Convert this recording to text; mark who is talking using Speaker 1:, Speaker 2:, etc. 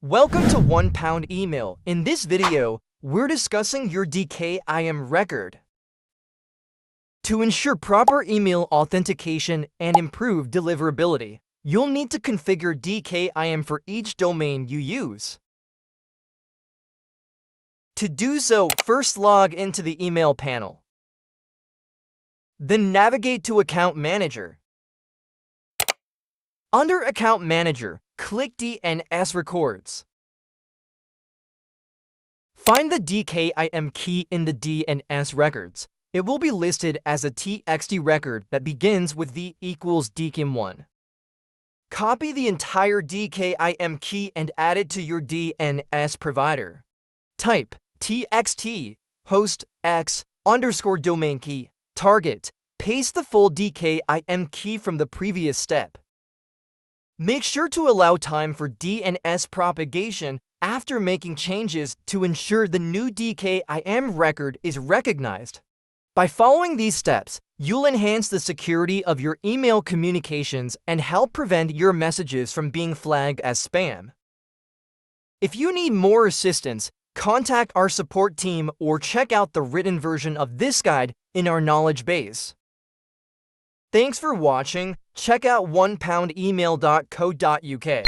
Speaker 1: Welcome to £1 Email. In this video, we're discussing your DKIM record. To ensure proper email authentication and improve deliverability, you'll need to configure DKIM for each domain you use. To do so, first log into the email panel. Then navigate to Account Manager. Under Account Manager, click DNS Records. Find the DKIM key in the DNS records. It will be listed as a TXT record that begins with V equals DKIM1. Copy the entire DKIM key and add it to your DNS provider. Type TXT host x _ domain key target. Paste the full DKIM key from the previous step. Make sure to allow time for DNS propagation after making changes to ensure the new DKIM record is recognized. By following these steps, you'll enhance the security of your email communications and help prevent your messages from being flagged as spam. If you need more assistance, contact our support team or check out the written version of this guide in our knowledge base. Thanks for watching. Check out £1email.co.uk.